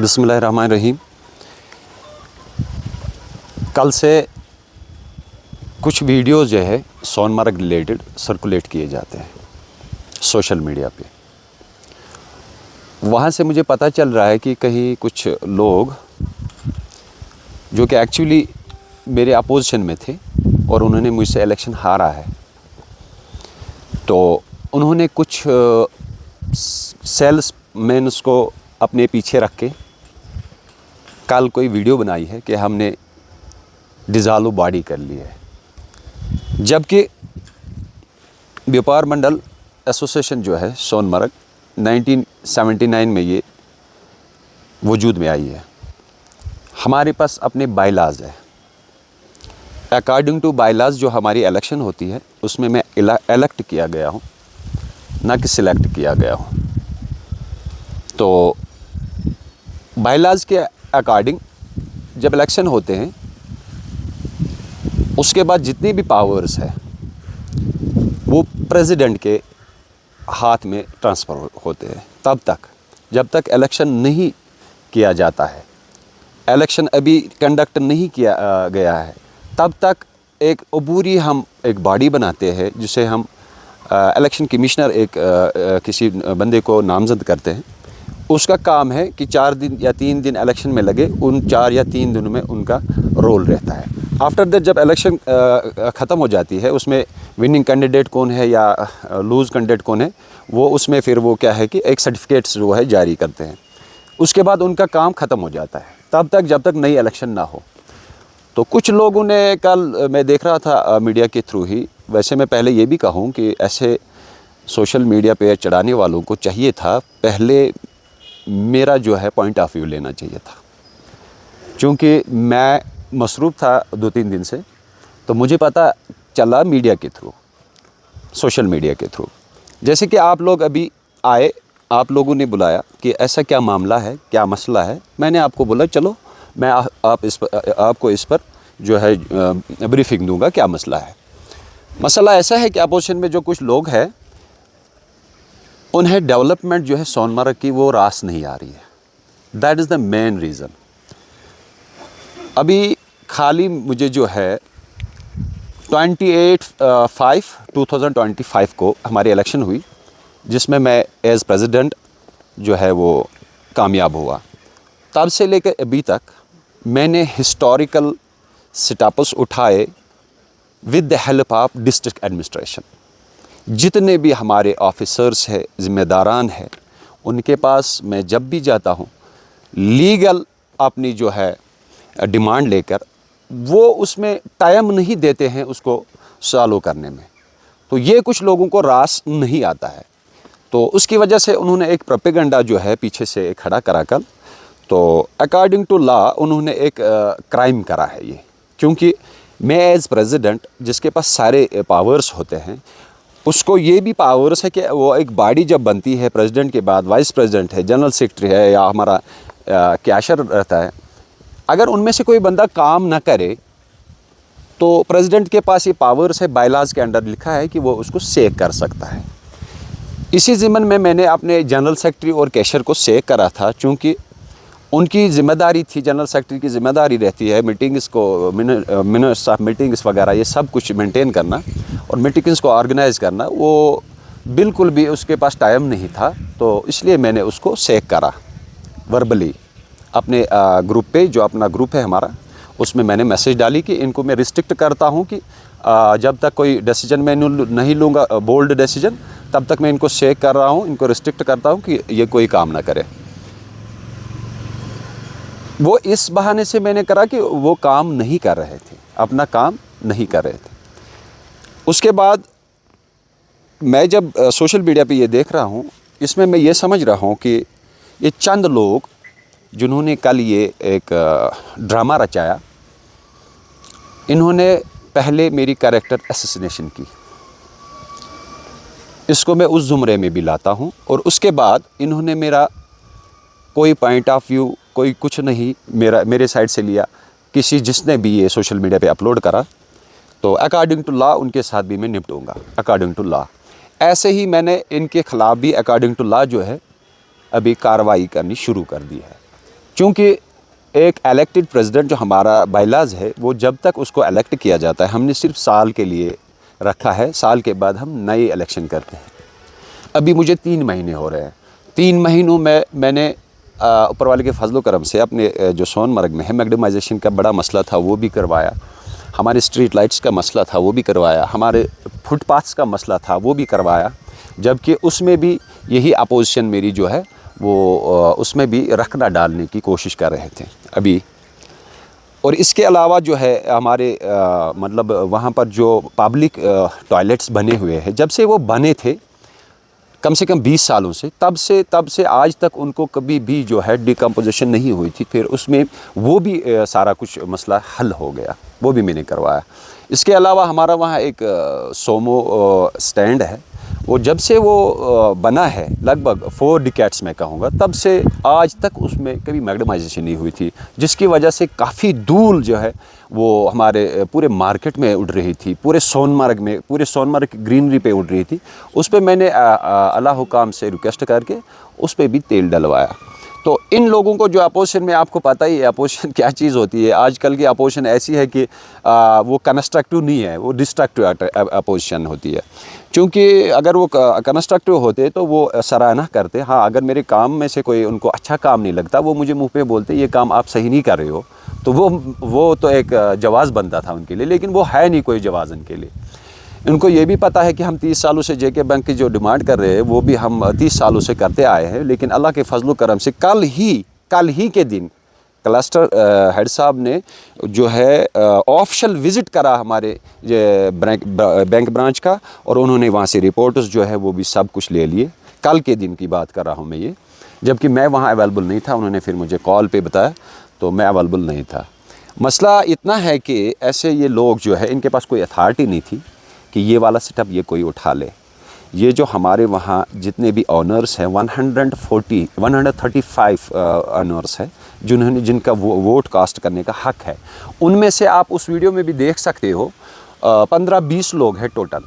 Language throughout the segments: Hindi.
बिस्मिल्लाहिर्रहमानिर्रहीम। कल से कुछ वीडियोज़ जो है सोनमर्ग रिलेटेड सर्कुलेट किए जाते हैं सोशल मीडिया पे। वहाँ से मुझे पता चल रहा है कि कहीं कुछ लोग जो कि एक्चुअली मेरे अपोजिशन में थे और उन्होंने मुझसे इलेक्शन हारा है, तो उन्होंने कुछ सेल्समैन्स को अपने पीछे रख के कल कोई वीडियो बनाई है कि हमने डिज़ाल्व बॉडी कर ली है, जबकि व्यापार मंडल एसोसिएशन जो है सोनमर्ग 1979 में ये वजूद में आई है। हमारे पास अपने बायलाज है। अकॉर्डिंग टू बायलाज जो हमारी इलेक्शन होती है उसमें मैं इलेक्ट किया गया हूँ, ना कि सिलेक्ट किया गया हूँ। तो बायलाज के अकॉर्डिंग जब इलेक्शन होते हैं उसके बाद जितनी भी पावर्स है वो प्रेसिडेंट के हाथ में ट्रांसफ़र होते हैं तब तक जब तक इलेक्शन नहीं किया जाता है, इलेक्शन अभी कंडक्ट नहीं किया गया है, तब तक एक अबूरी हम एक बॉडी बनाते हैं जिसे हम इलेक्शन कमिश्नर किसी बंदे को नामज़द करते हैं। उसका काम है कि 4 दिन या 3 दिन इलेक्शन में लगे, उन 4 या 3 दिनों में उनका रोल रहता है। आफ्टर दैट जब इलेक्शन ख़त्म हो जाती है, उसमें विनिंग कैंडिडेट कौन है या लूज़ कैंडिडेट कौन है, वो उसमें फिर वो क्या है कि एक सर्टिफिकेट्स जो है जारी करते हैं। उसके बाद उनका काम ख़त्म हो जाता है तब तक जब तक नई इलेक्शन ना हो। तो कुछ लोगों ने कल मैं देख रहा था मीडिया के थ्रू ही, वैसे मैं पहले ये भी कहूँ कि ऐसे सोशल मीडिया पे चढ़ाने वालों को चाहिए था पहले मेरा जो है पॉइंट ऑफ व्यू लेना चाहिए था, क्योंकि मैं मसरूफ़ था 2-3 दिन से, तो मुझे पता चला मीडिया के थ्रू, सोशल मीडिया के थ्रू। जैसे कि आप लोग अभी आए, आप लोगों ने बुलाया कि ऐसा क्या मामला है, क्या मसला है। मैंने आपको बोला चलो मैं आपको इस पर जो है ब्रीफिंग दूंगा क्या मसला है। मसला ऐसा है कि अपोजिशन में जो कुछ लोग हैं उन्हें डेवलपमेंट जो है सोनमर्ग की वो रास नहीं आ रही है। That is the main reason. अभी खाली मुझे जो है 28/5/2025 को हमारी इलेक्शन हुई, जिसमें मैं एज़ प्रेसिडेंट जो है वो कामयाब हुआ। तब से लेकर अभी तक मैंने हिस्टोरिकल स्टेप्स उठाए with the help of district administration. जितने भी हमारे ऑफिसर्स हैं, ज़िम्मेदारान हैं, उनके पास मैं जब भी जाता हूँ लीगल अपनी जो है डिमांड लेकर, वो उसमें टाइम नहीं देते हैं उसको सॉल्व करने में। तो ये कुछ लोगों को रास नहीं आता है, तो उसकी वजह से उन्होंने एक प्रोपेगेंडा जो है पीछे से खड़ा करा कर, तो अकॉर्डिंग टू लॉ उन्होंने एक क्राइम करा है ये। क्योंकि मैं एज़ प्रेसिडेंट जिसके पास सारे पावर्स होते हैं, उसको ये भी पावर्स है कि वो एक बॉडी जब बनती है, प्रेसिडेंट के बाद वाइस प्रेसिडेंट है, जनरल सेक्रेटरी है या हमारा कैशर रहता है, अगर उनमें से कोई बंदा काम ना करे तो प्रेसिडेंट के पास ये पावर्स है, बायलाज के अंडर लिखा है कि वो उसको सेक कर सकता है। इसी ज़िम्मन में मैंने अपने जनरल सेक्रेटरी और कैशर को सेक करा था, चूँकि उनकी ज़िम्मेदारी थी, जनरल सेक्रेटरी की ज़िम्मेदारी रहती है मीटिंग्स को, मिनट्स ऑफ मीटिंग्स वगैरह ये सब कुछ मेंटेन करना और मीटिंग्स को ऑर्गेनाइज़ करना। वो बिल्कुल भी उसके पास टाइम नहीं था, तो इसलिए मैंने उसको सेक करा वर्बली अपने ग्रुप पे, जो अपना ग्रुप है हमारा, उसमें मैंने मैसेज डाली कि इनको मैं रिस्ट्रिक्ट करता हूँ कि जब तक कोई डिसीजन मैं नहीं लूँगा बोल्ड डिसीजन, तब तक मैं इनको सेक कर रहा हूँ, इनको रिस्ट्रिक्ट करता हूँ कि ये कोई काम ना करे। वो इस बहाने से मैंने करा कि वो काम नहीं कर रहे थे, अपना काम नहीं कर रहे थे। उसके बाद मैं जब सोशल मीडिया पे ये देख रहा हूँ, इसमें मैं ये समझ रहा हूँ कि ये चंद लोग जिन्होंने कल ये एक ड्रामा रचाया, इन्होंने पहले मेरी कैरेक्टर असैसिनेशन की। इसको मैं उस ज़ुमरे में भी लाता हूँ। और उसके बाद इन्होंने मेरा कोई पॉइंट ऑफ व्यू, कोई कुछ नहीं मेरे साइड से लिया, किसी जिसने भी ये सोशल मीडिया पे अपलोड करा, तो अकॉर्डिंग टू लॉ उनके साथ भी मैं निपटूंगा अकॉर्डिंग टू लॉ। ऐसे ही मैंने इनके ख़िलाफ़ भी अकॉर्डिंग टू लॉ जो है अभी कार्रवाई करनी शुरू कर दी है। चूँकि एक इलेक्टेड प्रेसिडेंट जो हमारा बायलाज़ है, वो जब तक उसको इलेक्ट किया जाता है, हमने सिर्फ साल के लिए रखा है, साल के बाद हम नए इलेक्शन करते हैं। अभी मुझे 3 महीने हो रहे हैं। 3 महीनों में मैंने ऊपर वाले के फजलो करम से अपने जो सोनमर्ग में है मैग्डमाइजेशन का बड़ा मसला था वो भी करवाया, हमारे स्ट्रीट लाइट्स का मसला था वो भी करवाया, हमारे फुटपाथ्स का मसला था वो भी करवाया, जबकि उसमें भी यही अपोजिशन मेरी जो है वो उसमें भी रखना डालने की कोशिश कर रहे थे अभी। और इसके अलावा जो है हमारे मतलब वहाँ पर जो पब्लिक टॉयलेट्स बने हुए हैं, जब से वो बने थे कम से कम 20 सालों से, तब से आज तक उनको कभी भी जो है डिकम्पोजिशन नहीं हुई थी। फिर उसमें वो भी सारा कुछ मसला हल हो गया, वो भी मैंने करवाया। इसके अलावा हमारा वहाँ एक सोमो स्टैंड है, वो जब से वो बना है लगभग 4 डिकेड्स में कहूँगा, तब से आज तक उसमें कभी मैग्डमाइजेशन नहीं हुई थी, जिसकी वजह से काफ़ी धूल जो है वो हमारे पूरे मार्केट में उड़ रही थी, पूरे सोनमर्ग की ग्रीनरी पे उड़ रही थी। उस पर मैंने अल्लाह हुकाम से रिक्वेस्ट करके उस पर भी तेल डलवाया। तो इन लोगों को जो अपोजिशन में, आपको पता ही है अपोजिशन क्या चीज़ होती है। आजकल की अपोजिशन ऐसी है कि वो कंस्ट्रक्टिव नहीं है, वो डिस्ट्रक्टिव अपोजिशन होती है। क्योंकि अगर वो कंस्ट्रक्टिव होते तो वो सराहना करते, हाँ अगर मेरे काम में से कोई उनको अच्छा काम नहीं लगता वो मुझे मुंह पे बोलते ये काम आप सही नहीं कर रहे हो, तो वो तो एक जवाज़ बनता था उनके लिए, लेकिन वो है नहीं कोई जवाज़ उनके लिए। उनको ये भी पता है कि हम 30 सालों से जेके बैंक की जो डिमांड कर रहे हैं वो भी हम 30 सालों से करते आए हैं, लेकिन अल्लाह के फजल करम से कल ही के दिन क्लस्टर हेड साहब ने जो है ऑफिशियल विज़िट करा हमारे बैंक ब्रांच का, और उन्होंने वहाँ से रिपोर्ट्स जो है वो भी सब कुछ ले लिए। कल के दिन की बात कर रहा हूँ मैं ये, जबकि मैं वहाँ अवेलेबल नहीं था। उन्होंने फिर मुझे कॉल पे बताया तो मैं अवेलेबल नहीं था। मसला इतना है कि ऐसे ये लोग जो है इनके पास कोई अथॉरिटी नहीं थी कि ये वाला सेटअप ये कोई उठा ले। ये जो हमारे वहाँ जितने भी ऑनर्स हैं 135 ऑनर्स हैं जिनका वोट कास्ट करने का हक है, उनमें से आप उस वीडियो में भी देख सकते हो 15-20 लोग हैं टोटल।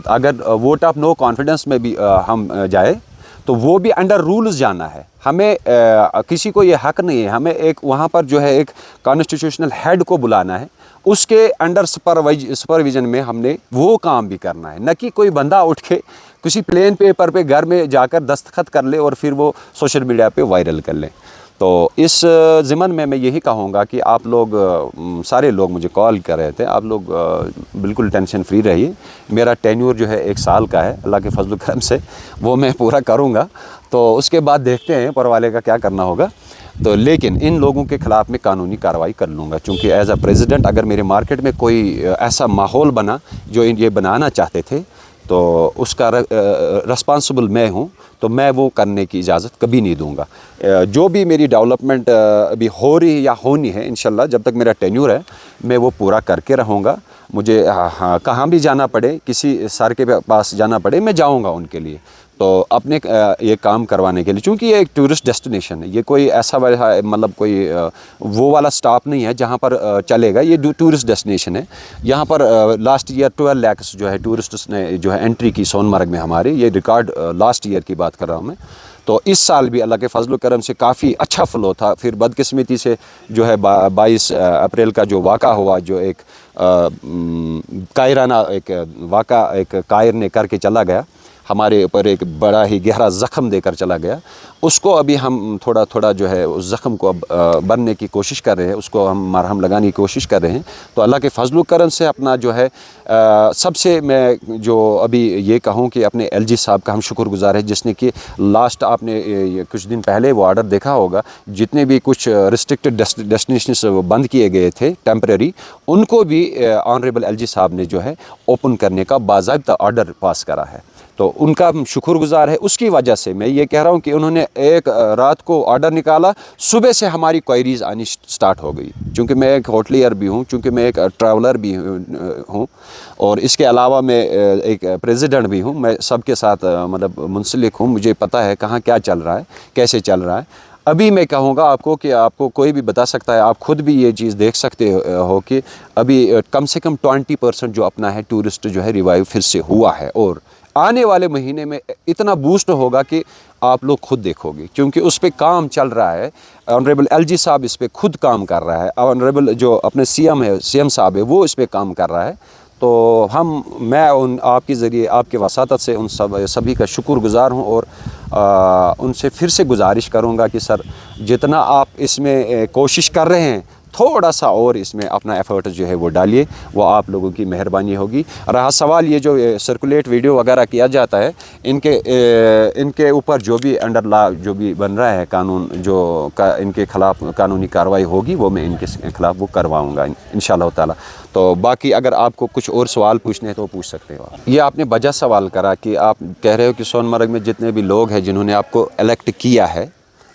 अगर वोट ऑफ नो कॉन्फिडेंस में भी हम जाए तो वो भी अंडर रूल्स जाना है। हमें किसी को ये हक नहीं है, हमें एक वहाँ पर जो है एक कॉन्स्टिट्यूशनल हेड को बुलाना है, उसके अंडर सुपरविजन में हमने वो काम भी करना है, न कि कोई बंदा उठ के किसी प्लेन पेपर पे घर में जाकर दस्तखत कर ले और फिर वो सोशल मीडिया पे वायरल कर ले। तो इस ज़िमन में मैं यही कहूँगा कि आप लोग सारे लोग मुझे कॉल कर रहे थे, आप लोग बिल्कुल टेंशन फ्री रहिए। मेरा टेन्योर जो है 1 साल का है, अल्लाह के फजल करम से वो मैं पूरा करूँगा, तो उसके बाद देखते हैं ऊपर वाले का क्या करना होगा। तो लेकिन इन लोगों के ख़िलाफ़ मैं कानूनी कार्रवाई कर लूँगा, क्योंकि एज़ अ प्रेसिडेंट अगर मेरे मार्केट में कोई ऐसा माहौल बना जो ये बनाना चाहते थे तो उसका रिस्पॉन्सिबल मैं हूँ, तो मैं वो करने की इजाज़त कभी नहीं दूँगा। जो भी मेरी डेवलपमेंट अभी हो रही या होनी है, इंशाल्लाह जब तक मेरा टेन्योर है मैं वो पूरा करके रहूँगा। मुझे कहाँ भी जाना पड़े, किसी सर के पास जाना पड़े, मैं जाऊँगा उनके लिए, तो अपने ये काम करवाने के लिए। चूँकि ये एक टूरिस्ट डेस्टिनेशन है, ये कोई ऐसा मतलब कोई वो वाला स्टॉप नहीं है जहाँ पर चलेगा, ये टूरिस्ट डेस्टिनेशन है। यहाँ पर लास्ट ईयर 12 लाख जो है टूरिस्ट्स ने जो है एंट्री की सोनमर्ग में हमारे, ये रिकॉर्ड लास्ट ईयर की बात कर रहा हूँ मैं। तो इस साल भी अल्लाह के फजल करम से काफ़ी अच्छा फ्लो था। फिर बदकिस्मती से जो है 22 अप्रैल का जो वाक़ा हुआ, जो एक कायराना एक वाक़ा एक कायर ने करके चला गया, हमारे ऊपर एक बड़ा ही गहरा ज़ख़म देकर चला गया, उसको अभी हम थोड़ा थोड़ा जो है उस ज़ख़म को अब बनने की कोशिश कर रहे हैं, उसको हम मरहम लगाने की कोशिश कर रहे हैं। तो अल्लाह के फजल करम से अपना जो है सबसे मैं जो अभी ये कहूँ कि अपने एलजी साहब का हम शुक्रगुज़ार है, जिसने कि लास्ट आपने कुछ दिन पहले वो ऑर्डर देखा होगा, जितने भी कुछ रिस्ट्रिक्टेड डेस्टिनेशंस बंद किए गए थे टेम्परेरी, उनको भी ऑनरेबल एलजी साहब ने जो है ओपन करने का बाज़ाब्ता ऑर्डर पास करा है। तो उनका हम शुक्रगुज़ार है। उसकी वजह से मैं ये कह रहा हूँ कि उन्होंने एक रात को ऑर्डर निकाला, सुबह से हमारी क्वायरीज़ आनी स्टार्ट हो गई। चूँकि मैं एक होटलियर भी हूँ, चूँकि मैं एक ट्रैवलर भी हूँ, और इसके अलावा मैं एक प्रेसिडेंट भी हूँ। मैं सबके साथ मतलब मुंसलिक हूँ, मुझे पता है कहाँ क्या चल रहा है, कैसे चल रहा है। अभी मैं कहूँगा आपको कि आपको कोई भी बता सकता है, आप ख़ुद भी ये चीज़ देख सकते हो कि अभी कम से कम 20% जो अपना है टूरिस्ट जो है रिवाइव फिर से हुआ है, और आने वाले महीने में इतना बूस्ट होगा कि आप लोग खुद देखोगे, क्योंकि उस पर काम चल रहा है। ऑनरेबल एलजी साहब इस पर खुद काम कर रहा है, ऑनरेबल जो अपने सीएम साहब है वो इस पर काम कर रहा है। तो मैं उन आपके ज़रिए, आपके वसातत से उन सभी का शुक्रगुज़ार हूँ और उनसे फिर से गुजारिश करूँगा कि सर, जितना आप इसमें कोशिश कर रहे हैं, थोड़ा सा और इसमें अपना एफर्ट जो है वो डालिए, वो आप लोगों की मेहरबानी होगी। रहा सवाल ये जो सर्कुलेट वीडियो वगैरह किया जाता है, इनके ऊपर जो भी अंडर लॉ जो भी बन रहा है कानून, इनके ख़िलाफ़ कानूनी कार्रवाई होगी वो मैं इनके ख़िलाफ़ वो करवाऊँगा इंशाअल्लाह ताला। तो बाकी अगर आपको कुछ और सवाल पूछने हैं तो पूछ सकते हो। ये आपने वजह सवाल करा कि आप कह रहे हो कि सोनमर्ग में जितने भी लोग हैं जिन्होंने आपको इलेक्ट किया है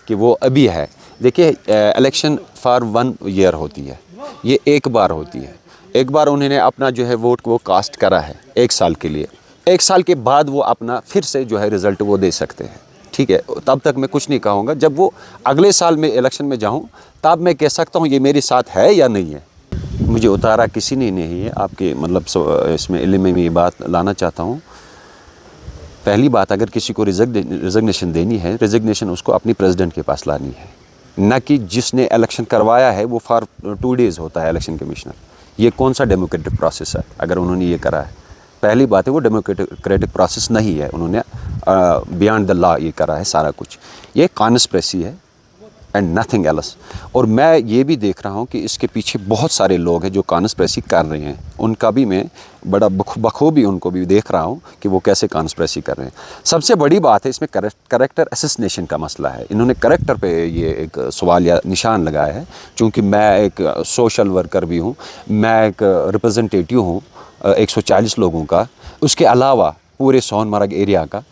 कि वो अभी है। देखिए, इलेक्शन फॉर 1 ईयर होती है, ये एक बार होती है। एक बार उन्होंने अपना जो है वोट वो कास्ट करा है 1 साल के लिए। 1 साल के बाद वो अपना फिर से जो है रिज़ल्ट वो दे सकते हैं, ठीक है। तब तक मैं कुछ नहीं कहूँगा। जब वो अगले साल में इलेक्शन में जाऊँ तब मैं कह सकता हूँ ये मेरे साथ है या नहीं है। मुझे उतारा किसी ने नहीं है। आपके मतलब इसमें इल्म में ये बात लाना चाहता हूँ। पहली बात, अगर किसी को रिज़िग्नेशन देनी है, रिज़िग्नेशन उसको अपनी प्रेसिडेंट के पास लानी है, न कि जिसने इलेक्शन करवाया है। वो फॉर 2 डेज़ होता है इलेक्शन कमिश्नर। ये कौन सा डेमोक्रेटिक प्रोसेस है अगर उन्होंने ये करा है? पहली बात है वो डेमोक्रेटिक प्रोसेस नहीं है, उन्होंने बियॉन्ड द लॉ ये करा है सारा कुछ। ये कॉन्स्पिरेसी है एंड नथिंग एल्स। और मैं ये भी देख रहा हूँ कि इसके पीछे बहुत सारे लोग हैं जो कॉन्स्पिरेसी कर रहे हैं। उनका भी मैं बड़ा बखूबी उनको भी देख रहा हूँ कि वो कैसे कॉन्स्पिरेसी कर रहे हैं। सबसे बड़ी बात है इसमें करेक्टर असैसिनेशन का मसला है। इन्होंने करेक्टर पे ये एक सवाल या निशान लगाया है। चूँकि मैं एक सोशल वर्कर भी हूँ, मैं एक रिप्रेजेंटेटिव हूँ 140 लोगों का, उसके अलावा पूरे सोनमर्ग एरिया का।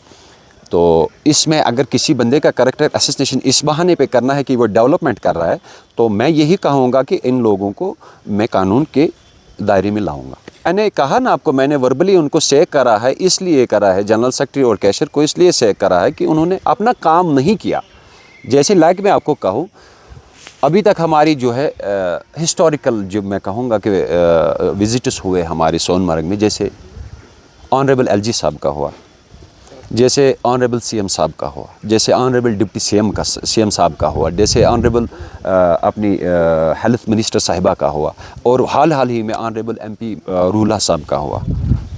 तो इसमें अगर किसी बंदे का करेक्टर असैसिनेशन इस बहाने पे करना है कि वो डेवलपमेंट कर रहा है, तो मैं यही कहूँगा कि इन लोगों को मैं कानून के दायरे में लाऊंगा। मैंने कहा ना आपको, मैंने वर्बली उनको सेक करा है, इसलिए करा है, जनरल सेक्रेटरी और कैशियर को इसलिए सेक करा है कि उन्होंने अपना काम नहीं किया। जैसे लाइक मैं आपको कहूँ, अभी तक हमारी जो है हिस्टोरिकल जो मैं कहूँगा कि विजिटर्स हुए हमारे सोनमर्ग में, जैसे ऑनरेबल एलजी साहब का हुआ, जैसे ऑनरेबल सीएम साहब का हुआ, जैसे ऑनरेबल डिप्टी सीएम साहब का हुआ, जैसे ऑनरेबल अपनी हेल्थ मिनिस्टर साहिबा का हुआ, और हाल ही में ऑनरेबल एमपी रूला साहब का हुआ।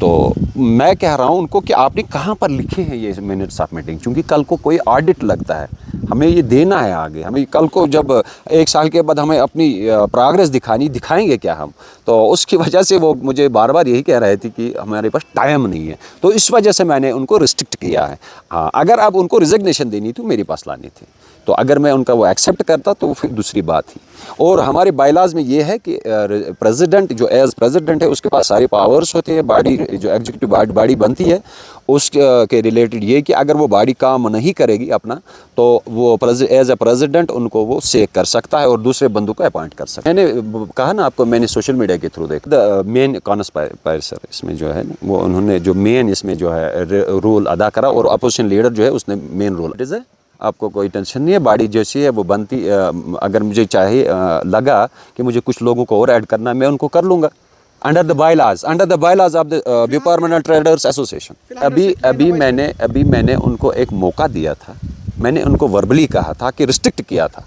तो मैं कह रहा हूँ उनको कि आपने कहाँ पर लिखे हैं ये मिनट्स ऑफ मीटिंग, क्योंकि कल को कोई ऑडिट लगता है, हमें ये देना है आगे। हमें कल को जब 1 साल के बाद हमें अपनी प्रोग्रेस दिखाएंगे क्या हम? तो उसकी वजह से वो मुझे बार बार यही कह रहे थे कि हमारे पास टाइम नहीं है। तो इस वजह से मैंने उनको रिस्ट्रिक्ट किया है। हाँ, अगर अब उनको रिजिग्नेशन देनी थी मेरे पास लानी थी, तो अगर मैं उनका वो एक्सेप्ट करता तो फिर दूसरी बात थी। और हमारे बायलाज में ये है कि प्रेसिडेंट जो एज प्रेसिडेंट है उसके पास सारे पावर्स होते हैं। बॉडी जो एग्जीक्यूटिव बॉडी बनती है उसके रिलेटेड ये कि अगर वो बॉडी काम नहीं करेगी अपना, तो वो एज ए प्रेसिडेंट उनको वो सेक कर सकता है और दूसरे बंदों को अपॉइंट कर सकता है। मैंने कहा ना आपको, मैंने सोशल मीडिया के थ्रू देखा मेन कॉन्स्पायरर इसमें जो है वो उन्होंने जो मेन इसमें जो है रोल अदा करा, और अपोजिशन लीडर जो है उसने मेन रोल है। आपको कोई टेंशन नहीं है, बॉडी जैसी है वो बनती। अगर मुझे चाहिए लगा कि मुझे कुछ लोगों को और ऐड करना, मैं उनको कर लूँगा under the bylaws of the view permanent traders association. अभी मैंने उनको एक मौका दिया था, मैंने उनको वर्बली कहा था कि रिस्ट्रिक्ट किया था,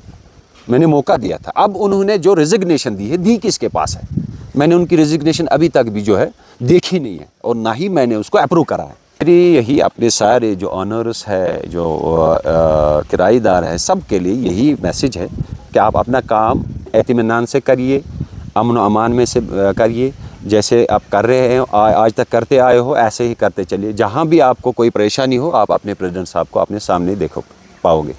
मैंने मौका दिया था। अब उन्होंने जो रिजिग्नेशन दी किसके पास है? मैंने उनकी रिजिग्नेशन अभी तक भी जो है देखी नहीं है, और ना ही मैंने उसको अप्रूव करा है। मेरी यही अपने सारे जो ऑनर्स है, जो किराएदार है, सब के लिए यही मैसेज है कि आप अपना काम एतमानान से करिए, अमन व अमान में से करिए। जैसे आप कर रहे हैं, आज तक करते आए हो, ऐसे ही करते चलिए। जहाँ भी आपको कोई परेशानी हो, आप अपने प्रेसिडेंट साहब को अपने सामने देखो पाओगे।